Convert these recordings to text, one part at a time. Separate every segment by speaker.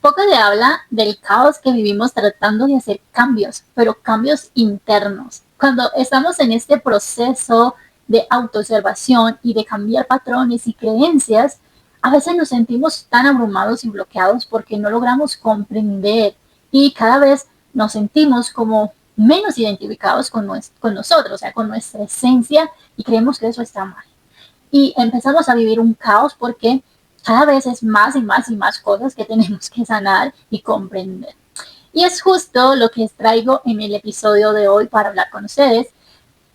Speaker 1: Poco se habla del caos que vivimos tratando de hacer cambios, pero cambios internos. Cuando estamos en este proceso de autoobservación y de cambiar patrones y creencias, a veces nos sentimos tan abrumados y bloqueados porque no logramos comprender y cada vez nos sentimos como menos identificados con nosotros, o sea, con nuestra esencia, y creemos que eso está mal. Y empezamos a vivir un caos porque cada vez es más y más y más cosas que tenemos que sanar y comprender. Y es justo lo que traigo en el episodio de hoy para hablar con ustedes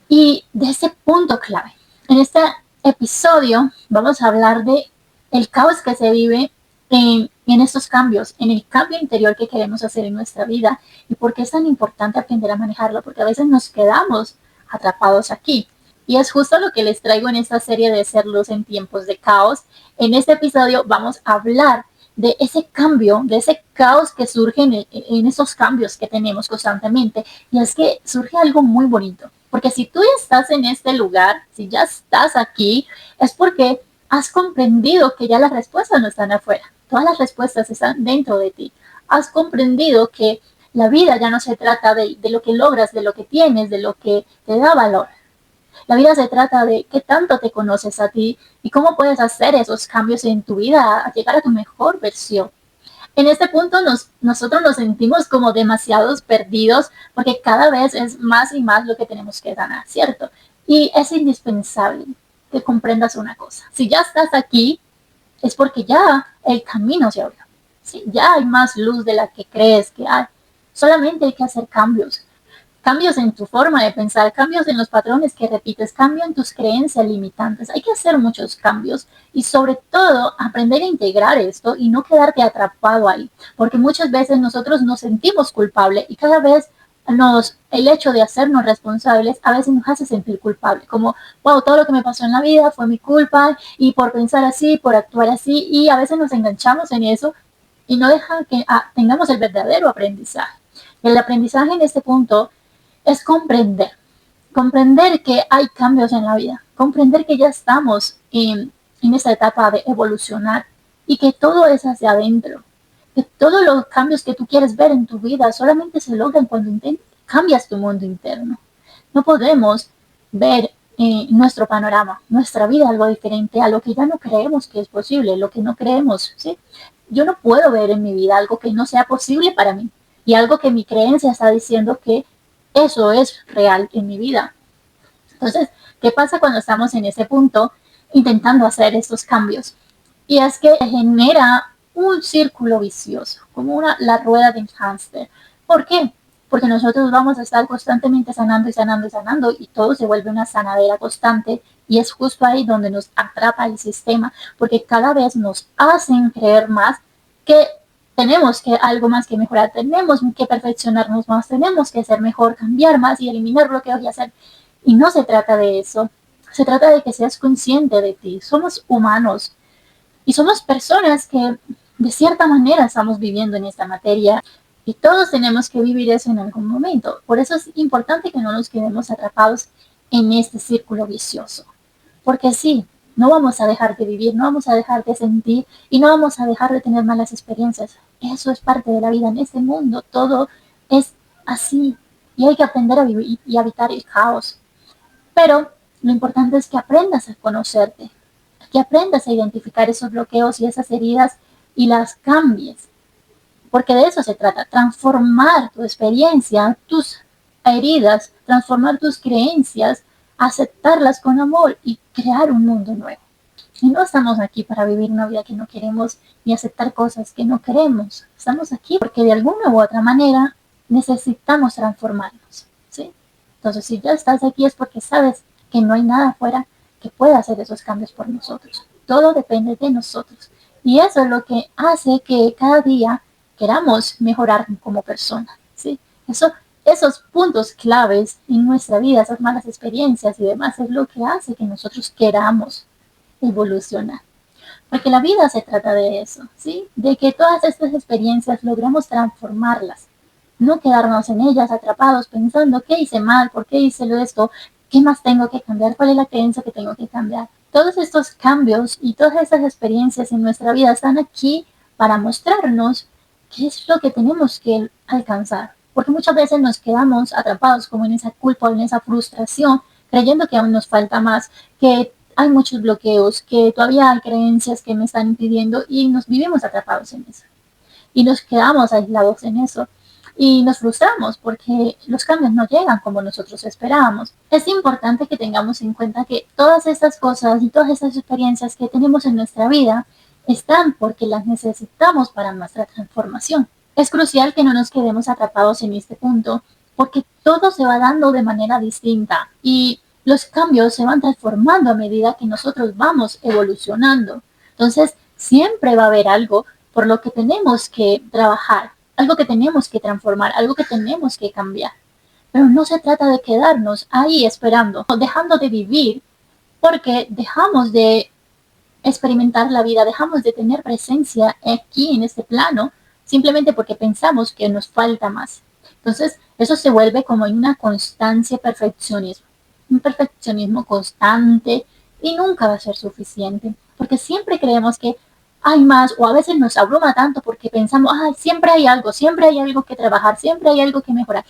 Speaker 1: y de ese punto clave. En este episodio vamos a hablar de el caos que se vive en estos cambios, en el cambio interior que queremos hacer en nuestra vida y por qué es tan importante aprender a manejarlo, porque a veces nos quedamos atrapados aquí. Y es justo lo que les traigo en esta serie de Ser Luz en Tiempos de Caos. En este episodio vamos a hablar de ese cambio, de ese caos que surge en esos cambios que tenemos constantemente. Y es que surge algo muy bonito. Porque si tú ya estás en este lugar, si ya estás aquí, es porque has comprendido que ya las respuestas no están afuera. Todas las respuestas están dentro de ti. Has comprendido que la vida ya no se trata de lo que logras, de lo que tienes, de lo que te da valor. La vida se trata de qué tanto te conoces a ti y cómo puedes hacer esos cambios en tu vida a llegar a tu mejor versión. En este punto nosotros nos sentimos como demasiados perdidos porque cada vez es más y más lo que tenemos que ganar, ¿cierto? Y es indispensable que comprendas una cosa. Si ya estás aquí, es porque ya el camino se abrió. ¿Sí? Ya hay más luz de la que crees que hay. Solamente hay que hacer cambios. Cambios en tu forma de pensar, cambios en los patrones que repites, cambio en tus creencias limitantes. Hay que hacer muchos cambios y sobre todo aprender a integrar esto y no quedarte atrapado ahí, porque muchas veces nosotros nos sentimos culpables y cada vez el hecho de hacernos responsables a veces nos hace sentir culpable, como, wow, todo lo que me pasó en la vida fue mi culpa y por pensar así, por actuar así, y a veces nos enganchamos en eso y no deja que tengamos el verdadero aprendizaje. El aprendizaje en este punto es comprender que hay cambios en la vida, comprender que ya estamos en esa etapa de evolucionar y que todo es hacia adentro, que todos los cambios que tú quieres ver en tu vida solamente se logran cuando cambias tu mundo interno. No podemos ver nuestro panorama, nuestra vida algo diferente a lo que ya no creemos que es posible, lo que no creemos, ¿sí? Yo no puedo ver en mi vida algo que no sea posible para mí y algo que mi creencia está diciendo que eso es real en mi vida. Entonces, ¿qué pasa cuando estamos en ese punto intentando hacer estos cambios? Y es que genera un círculo vicioso, como la rueda de un hámster. ¿Por qué? Porque nosotros vamos a estar constantemente sanando y sanando y sanando y todo se vuelve una sanadera constante y es justo ahí donde nos atrapa el sistema, porque cada vez nos hacen creer más que tenemos que algo más que mejorar, tenemos que perfeccionarnos más, tenemos que ser mejor, cambiar más y eliminar bloqueos y hacer. Y no se trata de eso, se trata de que seas consciente de ti. Somos humanos y somos personas que de cierta manera estamos viviendo en esta materia y todos tenemos que vivir eso en algún momento. Por eso es importante que no nos quedemos atrapados en este círculo vicioso. Porque sí, no vamos a dejar de vivir, no vamos a dejar de sentir y no vamos a dejar de tener malas experiencias. Eso es parte de la vida en este mundo. Todo es así y hay que aprender a vivir y evitar el caos. Pero lo importante es que aprendas a conocerte, que aprendas a identificar esos bloqueos y esas heridas y las cambies. Porque de eso se trata, transformar tu experiencia, tus heridas, transformar tus creencias, aceptarlas con amor y crear un mundo nuevo. Y no estamos aquí para vivir una vida que no queremos ni aceptar cosas que no queremos. Estamos aquí porque de alguna u otra manera necesitamos transformarnos, ¿sí? Entonces, si ya estás aquí es porque sabes que no hay nada afuera que pueda hacer esos cambios por nosotros. Todo depende de nosotros. Y eso es lo que hace que cada día queramos mejorar como persona, ¿sí? Esos puntos claves en nuestra vida, esas malas experiencias y demás, es lo que hace que nosotros queramos evolucionar. Porque la vida se trata de eso, ¿sí? De que todas estas experiencias logremos transformarlas. No quedarnos en ellas atrapados pensando qué hice mal, por qué hice esto, qué más tengo que cambiar, cuál es la creencia que tengo que cambiar. Todos estos cambios y todas esas experiencias en nuestra vida están aquí para mostrarnos qué es lo que tenemos que alcanzar. Porque muchas veces nos quedamos atrapados como en esa culpa o en esa frustración, creyendo que aún nos falta más, que hay muchos bloqueos, que todavía hay creencias que me están impidiendo y nos vivimos atrapados en eso. Y nos quedamos aislados en eso y nos frustramos porque los cambios no llegan como nosotros esperábamos. Es importante que tengamos en cuenta que todas estas cosas y todas estas experiencias que tenemos en nuestra vida están porque las necesitamos para nuestra transformación. Es crucial que no nos quedemos atrapados en este punto porque todo se va dando de manera distinta y los cambios se van transformando a medida que nosotros vamos evolucionando. Entonces, siempre va a haber algo por lo que tenemos que trabajar, algo que tenemos que transformar, algo que tenemos que cambiar. Pero no se trata de quedarnos ahí esperando, dejando de vivir, porque dejamos de experimentar la vida, dejamos de tener presencia aquí en este plano, simplemente porque pensamos que nos falta más. Entonces, eso se vuelve como en una constancia perfeccionismo, un perfeccionismo constante y nunca va a ser suficiente, porque siempre creemos que hay más o a veces nos abruma tanto porque pensamos, ah, siempre hay algo que trabajar, siempre hay algo que mejorar.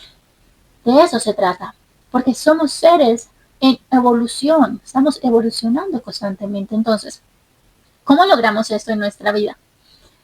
Speaker 1: De eso se trata, porque somos seres en evolución, estamos evolucionando constantemente. Entonces, ¿cómo logramos esto en nuestra vida?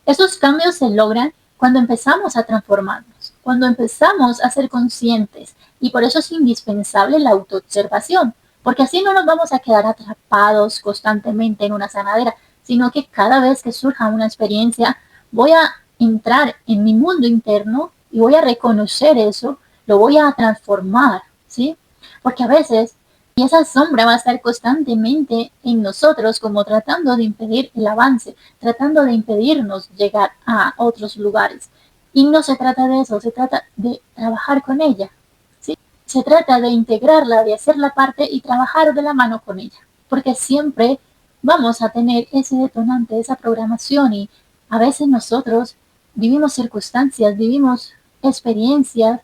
Speaker 1: Esos cambios se logran cuando empezamos a transformarnos, cuando empezamos a ser conscientes y por eso es indispensable la autoobservación, porque así no nos vamos a quedar atrapados constantemente en una sanadera, sino que cada vez que surja una experiencia voy a entrar en mi mundo interno y voy a reconocer eso, lo voy a transformar, ¿sí? Porque a veces y esa sombra va a estar constantemente en nosotros como tratando de impedir el avance, tratando de impedirnos llegar a otros lugares. Y no se trata de eso, se trata de trabajar con ella, ¿sí? Se trata de integrarla, de hacerla parte y trabajar de la mano con ella. Porque siempre vamos a tener ese detonante, esa programación y a veces nosotros vivimos circunstancias, vivimos experiencias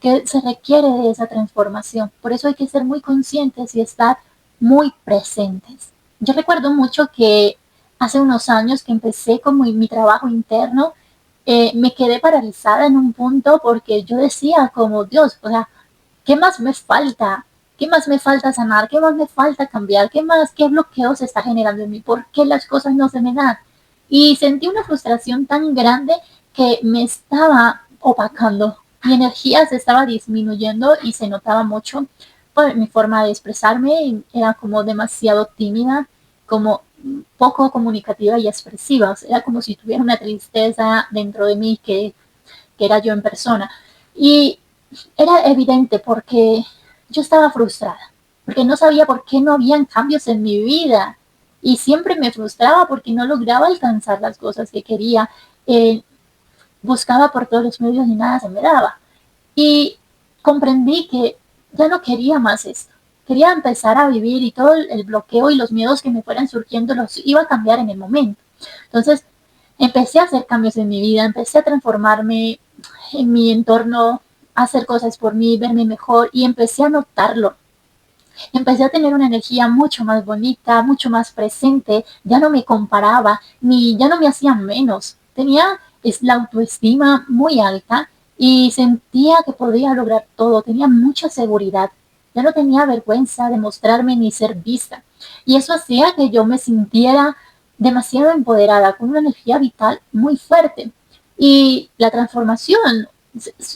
Speaker 1: que se requiere de esa transformación. Por eso hay que ser muy conscientes y estar muy presentes. Yo recuerdo mucho que hace unos años que empecé con mi trabajo interno, me quedé paralizada en un punto porque yo decía como Dios, o sea, ¿qué más me falta? ¿Qué más me falta sanar? ¿Qué más me falta cambiar? ¿Qué más? ¿Qué bloqueo se está generando en mí? ¿Por qué las cosas no se me dan? Y sentí una frustración tan grande que me estaba opacando. Mi energía se estaba disminuyendo y se notaba mucho por mi forma de expresarme. Era como demasiado tímida, como poco comunicativa y expresiva. O sea, era como si tuviera una tristeza dentro de mí que era yo en persona. Y era evidente porque yo estaba frustrada, porque no sabía por qué no habían cambios en mi vida y siempre me frustraba porque no lograba alcanzar las cosas que quería, buscaba por todos los medios y nada se me daba. Y comprendí que ya no quería más esto, quería empezar a vivir y todo el bloqueo y los miedos que me fueran surgiendo los iba a cambiar en el momento. Entonces empecé a hacer cambios en mi vida, empecé a transformarme en mi entorno, a hacer cosas por mí, verme mejor y empecé a notarlo. Empecé a tener una energía mucho más bonita, mucho más presente, ya no me comparaba, ni ya no me hacía menos. Tenía la autoestima muy alta y sentía que podía lograr todo, tenía mucha seguridad. Ya no tenía vergüenza de mostrarme ni ser vista. Y eso hacía que yo me sintiera demasiado empoderada, con una energía vital muy fuerte. Y la transformación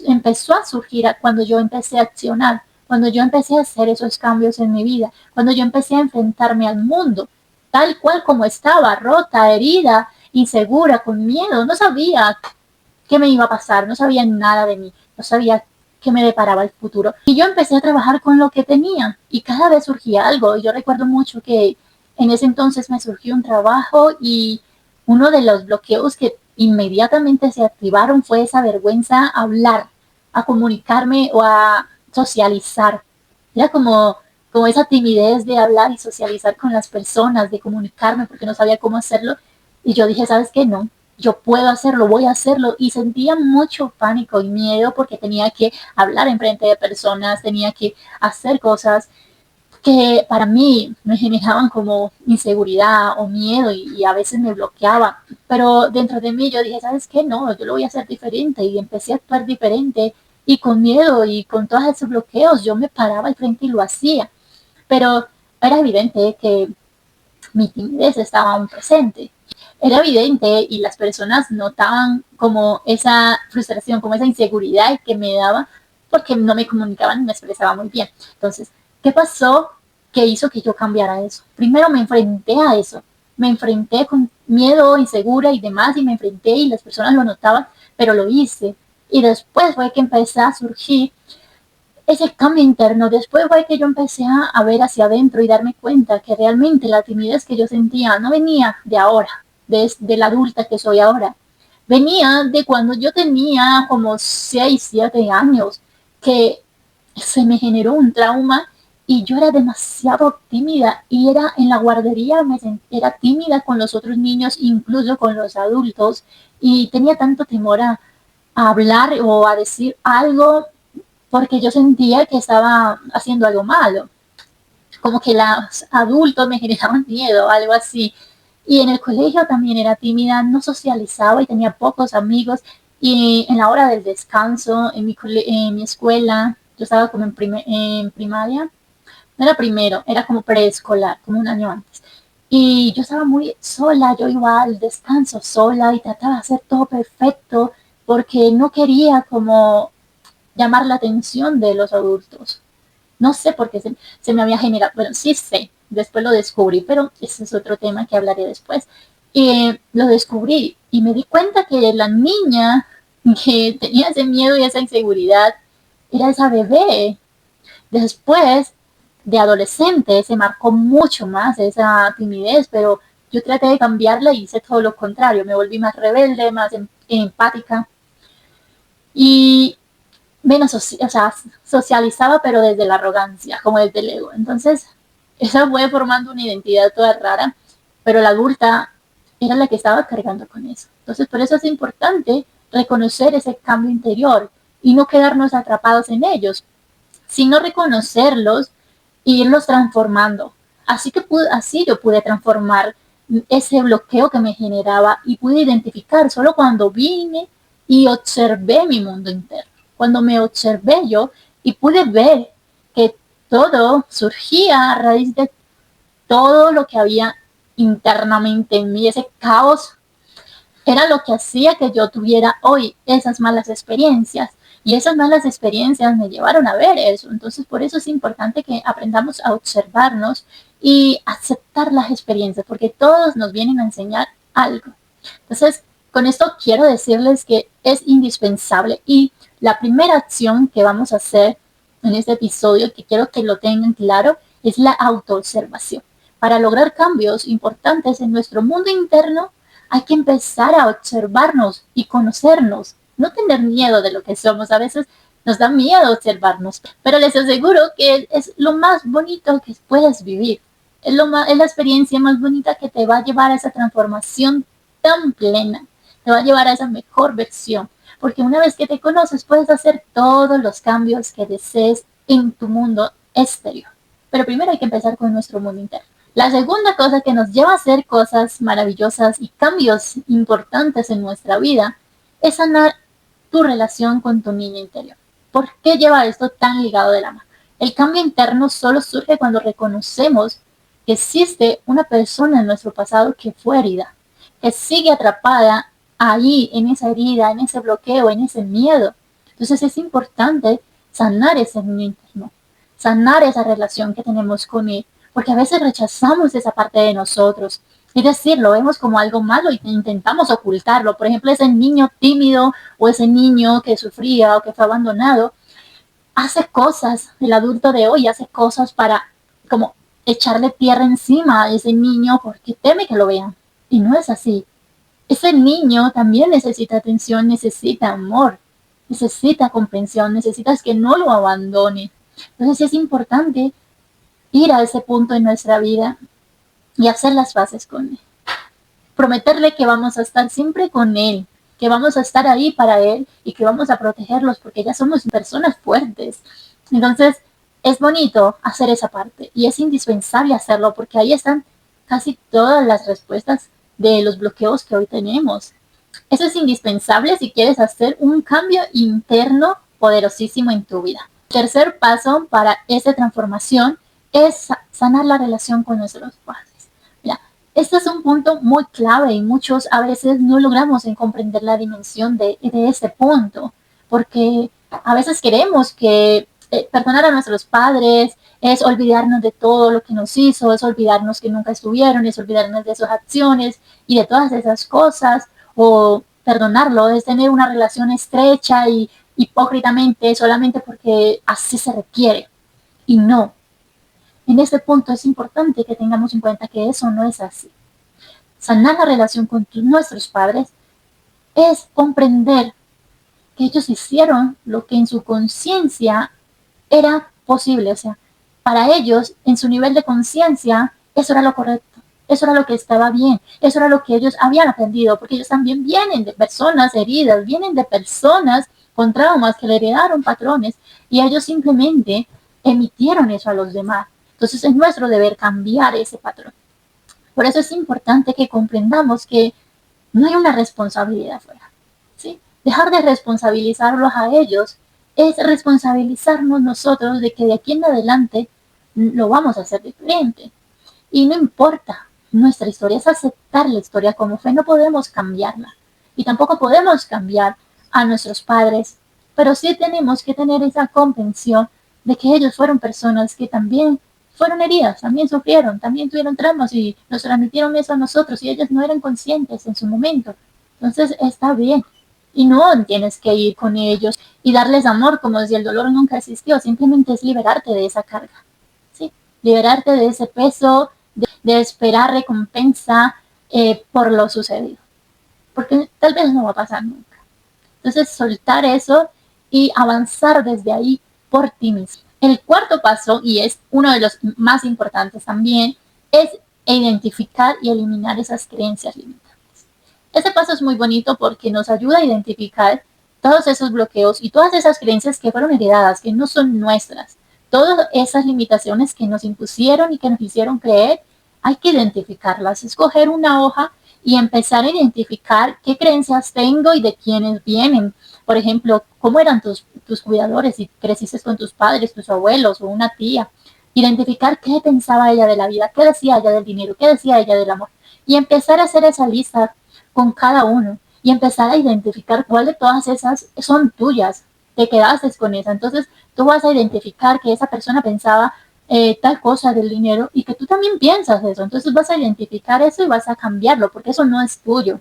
Speaker 1: empezó a surgir cuando yo empecé a accionar, cuando yo empecé a hacer esos cambios en mi vida, cuando yo empecé a enfrentarme al mundo, tal cual como estaba, rota, herida, insegura, con miedo, no sabía qué me iba a pasar, no sabía nada de mí, no sabía qué me deparaba el futuro. Y yo empecé a trabajar con lo que tenía y cada vez surgía algo. Y yo recuerdo mucho que en ese entonces me surgió un trabajo y uno de los bloqueos que inmediatamente se activaron fue esa vergüenza a hablar, a comunicarme o a socializar. Era como esa timidez de hablar y socializar con las personas, de comunicarme porque no sabía cómo hacerlo. Y yo dije, ¿sabes qué? No, yo puedo hacerlo, voy a hacerlo. Y sentía mucho pánico y miedo porque tenía que hablar en frente de personas, tenía que hacer cosas que para mí me generaban como inseguridad o miedo y a veces me bloqueaba. Pero dentro de mí yo dije, ¿sabes qué? No, yo lo voy a hacer diferente y empecé a actuar diferente y con miedo y con todos esos bloqueos yo me paraba al frente y lo hacía. Pero era evidente que mi timidez estaba aún presente. Era evidente y las personas notaban como esa frustración, como esa inseguridad que me daba porque no me comunicaban y me expresaba muy bien. Entonces, ¿qué pasó que hizo que yo cambiara eso? Primero me enfrenté a eso. Me enfrenté con miedo, insegura y demás, y me enfrenté y las personas lo notaban, pero lo hice. Y después fue que empecé a surgir ese cambio interno. Después fue que yo empecé a ver hacia adentro y darme cuenta que realmente la timidez que yo sentía no venía de ahora, de la adulta que soy ahora. Venía de cuando yo tenía como 6, 7 años, que se me generó un trauma y yo era demasiado tímida y era en la guardería, era tímida con los otros niños, incluso con los adultos, y tenía tanto temor a hablar o a decir algo porque yo sentía que estaba haciendo algo malo, como que los adultos me generaban miedo, algo así. Y en el colegio también era tímida, no socializaba y tenía pocos amigos. Y en la hora del descanso, en mi escuela, yo estaba como en primaria, no era primero, era como preescolar, como un año antes. Y yo estaba muy sola, yo iba al descanso sola y trataba de hacer todo perfecto porque no quería como llamar la atención de los adultos. No sé por qué se me había generado, bueno, sí sé, después lo descubrí, pero ese es otro tema que hablaré después. Lo descubrí y me di cuenta que la niña que tenía ese miedo y esa inseguridad era esa bebé. Después de adolescente se marcó mucho más esa timidez, pero yo traté de cambiarla y hice todo lo contrario. Me volví más rebelde, más empática y menos, o sea, socializaba, pero desde la arrogancia, como desde el ego. Entonces, esa fue formando una identidad toda rara, pero la adulta era la que estaba cargando con eso. Entonces, por eso es importante reconocer ese cambio interior y no quedarnos atrapados en ellos, sino reconocerlos e irlos transformando. Así yo pude transformar ese bloqueo que me generaba y pude identificar solo cuando vine y observé mi mundo interno. Cuando me observé yo y pude ver que todo surgía a raíz de todo lo que había internamente en mí, ese caos era lo que hacía que yo tuviera hoy esas malas experiencias. Y esas malas experiencias me llevaron a ver eso. Entonces, por eso es importante que aprendamos a observarnos y aceptar las experiencias, porque todos nos vienen a enseñar algo. Entonces, con esto quiero decirles que es indispensable y la primera acción que vamos a hacer en este episodio, que quiero que lo tengan claro, es la autoobservación. Para lograr cambios importantes en nuestro mundo interno, hay que empezar a observarnos y conocernos, no tener miedo de lo que somos. A veces nos da miedo observarnos, pero les aseguro que es lo más bonito que puedes vivir. Es la experiencia más bonita que te va a llevar a esa transformación tan plena, te va a llevar a esa mejor versión, porque una vez que te conoces puedes hacer todos los cambios que desees en tu mundo exterior. Pero primero hay que empezar con nuestro mundo interno. La segunda cosa que nos lleva a hacer cosas maravillosas y cambios importantes en nuestra vida es sanar tu relación con tu niña interior. ¿Por qué lleva esto tan ligado de la mano? El cambio interno solo surge cuando reconocemos que existe una persona en nuestro pasado que fue herida, que sigue atrapada ahí, en esa herida, en ese bloqueo, en ese miedo. Entonces es importante sanar ese niño interno, sanar esa relación que tenemos con él, porque a veces rechazamos esa parte de nosotros. Es decir, lo vemos como algo malo y intentamos ocultarlo. Por ejemplo, ese niño tímido o ese niño que sufría o que fue abandonado, hace cosas, el adulto de hoy hace cosas para como echarle tierra encima a ese niño porque teme que lo vean. Y no es así. Ese niño también necesita atención, necesita amor, necesita comprensión, necesitas que no lo abandone. Entonces es importante ir a ese punto en nuestra vida y hacer las paces con él. Prometerle que vamos a estar siempre con él, que vamos a estar ahí para él y que vamos a protegerlos porque ya somos personas fuertes. Entonces, es bonito hacer esa parte y es indispensable hacerlo porque ahí están casi todas las respuestas de los bloqueos que hoy tenemos. Eso es indispensable si quieres hacer un cambio interno poderosísimo en tu vida. El tercer paso para esa transformación es sanar la relación con nuestros padres. Mira, este es un punto muy clave y muchos a veces no logramos comprender la dimensión de este punto, porque a veces queremos que perdonar a nuestros padres es olvidarnos de todo lo que nos hizo, es olvidarnos que nunca estuvieron, es olvidarnos de sus acciones y de todas esas cosas, o perdonarlo es tener una relación estrecha y hipócritamente solamente porque así se requiere. Y no, en este punto es importante que tengamos en cuenta que eso no es así. Sanar la relación con nuestros padres es comprender que ellos hicieron lo que en su conciencia era posible. O sea, para ellos, en su nivel de conciencia, eso era lo correcto. Eso era lo que estaba bien. Eso era lo que ellos habían aprendido. Porque ellos también vienen de personas heridas, vienen de personas con traumas que le heredaron patrones. Y ellos simplemente emitieron eso a los demás. Entonces es nuestro deber cambiar ese patrón. Por eso es importante que comprendamos que no hay una responsabilidad afuera, ¿sí? Dejar de responsabilizarlos a ellos es responsabilizarnos nosotros de que de aquí en adelante lo vamos a hacer diferente. Y no importa, nuestra historia es aceptar la historia como fue, no podemos cambiarla. Y tampoco podemos cambiar a nuestros padres, pero sí tenemos que tener esa comprensión de que ellos fueron personas que también fueron heridas, también sufrieron, también tuvieron traumas y nos transmitieron eso a nosotros y ellos no eran conscientes en su momento. Entonces está bien. Y no tienes que ir con ellos y darles amor como si el dolor nunca existió. Simplemente es liberarte de esa carga, ¿sí? Liberarte de ese peso, de esperar recompensa por lo sucedido. Porque tal vez no va a pasar nunca. Entonces soltar eso y avanzar desde ahí por ti mismo. El cuarto paso, y es uno de los más importantes también, es identificar y eliminar esas creencias limitantes. Este paso es muy bonito porque nos ayuda a identificar todos esos bloqueos y todas esas creencias que fueron heredadas, que no son nuestras. Todas esas limitaciones que nos impusieron y que nos hicieron creer, hay que identificarlas, escoger una hoja y empezar a identificar qué creencias tengo y de quiénes vienen. Por ejemplo, cómo eran tus cuidadores, si creciste con tus padres, tus abuelos o una tía. Identificar qué pensaba ella de la vida, qué decía ella del dinero, qué decía ella del amor. Y empezar a hacer esa lista con cada uno y empezar a identificar cuál de todas esas son tuyas. Te quedaste con esa. Entonces tú vas a identificar que esa persona pensaba tal cosa del dinero y que tú también piensas eso. Entonces vas a identificar eso y vas a cambiarlo porque eso no es tuyo.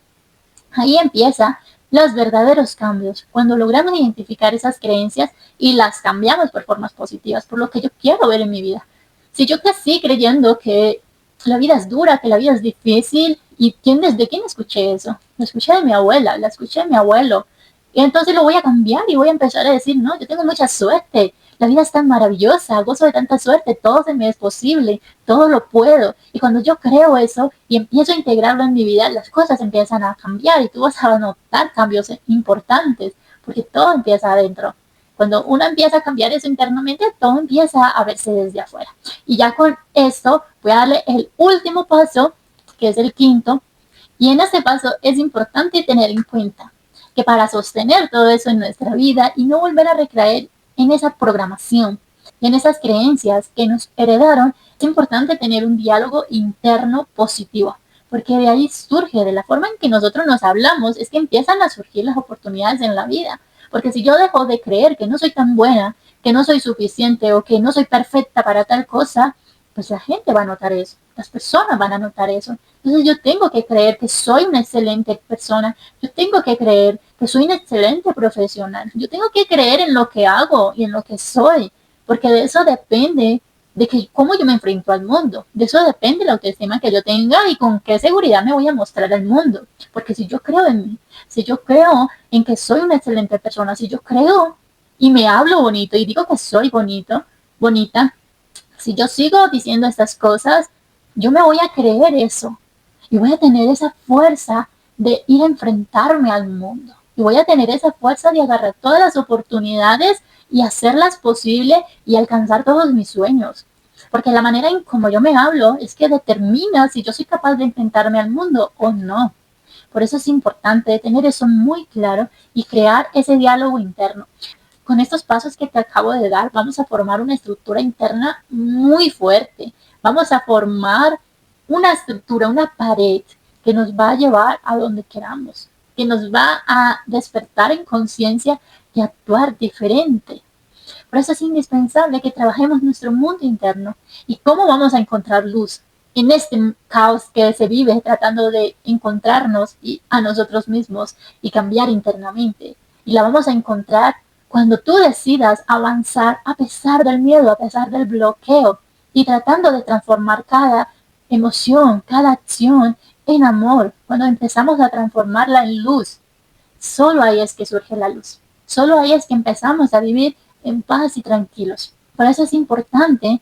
Speaker 1: Ahí empieza los verdaderos cambios, cuando logramos identificar esas creencias y las cambiamos por formas positivas, por lo que yo quiero ver en mi vida. Si yo crecí creyendo que la vida es dura, que la vida es difícil, ¿y de quién escuché eso? Lo escuché de mi abuela, la escuché de mi abuelo. Y entonces lo voy a cambiar y voy a empezar a decir, no, yo tengo mucha suerte, la vida es tan maravillosa, gozo de tanta suerte, todo se me es posible, todo lo puedo. Y cuando yo creo eso y empiezo a integrarlo en mi vida, las cosas empiezan a cambiar y tú vas a notar cambios importantes, porque todo empieza adentro. Cuando uno empieza a cambiar eso internamente, todo empieza a verse desde afuera. Y ya con esto voy a darle el último paso, que es el quinto. Y en este paso es importante tener en cuenta que para sostener todo eso en nuestra vida y no volver a recaer en esa programación y en esas creencias que nos heredaron, es importante tener un diálogo interno positivo, porque de ahí surge, de la forma en que nosotros nos hablamos, es que empiezan a surgir las oportunidades en la vida. Porque si yo dejo de creer que no soy tan buena, que no soy suficiente o que no soy perfecta para tal cosa, pues la gente va a notar eso, las personas van a notar eso. Entonces yo tengo que creer que soy una excelente persona, yo tengo que creer que soy un excelente profesional, yo tengo que creer en lo que hago y en lo que soy, porque de eso depende de que cómo yo me enfrento al mundo, de eso depende la autoestima que yo tenga y con qué seguridad me voy a mostrar al mundo, porque si yo creo en mí, si yo creo en que soy una excelente persona, si yo creo y me hablo bonito y digo que soy bonito, bonita, si yo sigo diciendo estas cosas, yo me voy a creer eso y voy a tener esa fuerza de ir a enfrentarme al mundo y voy a tener esa fuerza de agarrar todas las oportunidades y hacerlas posible y alcanzar todos mis sueños. Porque la manera en como yo me hablo es que determina si yo soy capaz de enfrentarme al mundo o no. Por eso es importante tener eso muy claro y crear ese diálogo interno. Con estos pasos que te acabo de dar, vamos a formar una estructura interna muy fuerte. Vamos a formar una estructura, una pared que nos va a llevar a donde queramos, que nos va a despertar en conciencia y actuar diferente. Por eso es indispensable que trabajemos nuestro mundo interno. ¿Y cómo vamos a encontrar luz en este caos que se vive tratando de encontrarnos y a nosotros mismos y cambiar internamente? Y la vamos a encontrar cuando tú decidas avanzar a pesar del miedo, a pesar del bloqueo y tratando de transformar cada emoción, cada acción en amor. Cuando empezamos a transformarla en luz, solo ahí es que surge la luz. Solo ahí es que empezamos a vivir en paz y tranquilos. Por eso es importante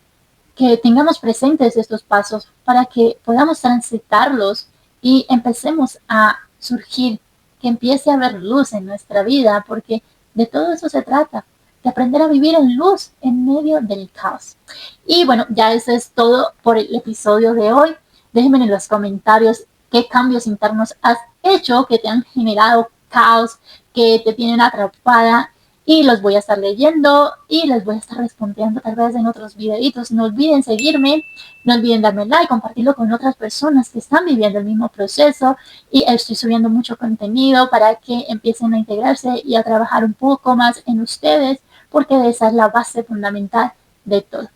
Speaker 1: que tengamos presentes estos pasos para que podamos transitarlos y empecemos a surgir, que empiece a haber luz en nuestra vida, porque de todo eso se trata, de aprender a vivir en luz en medio del caos. Y bueno, ya eso es todo por el episodio de hoy. Déjenme en los comentarios qué cambios internos has hecho que te han generado caos, que te tienen atrapada, y los voy a estar leyendo y les voy a estar respondiendo tal vez en otros videitos. No olviden seguirme, no olviden darme like, compartirlo con otras personas que están viviendo el mismo proceso, y estoy subiendo mucho contenido para que empiecen a integrarse y a trabajar un poco más en ustedes, porque esa es la base fundamental de todo.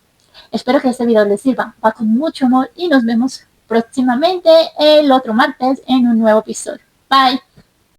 Speaker 1: Espero que este video les sirva. Va con mucho amor y nos vemos próximamente el otro martes en un nuevo episodio. Bye.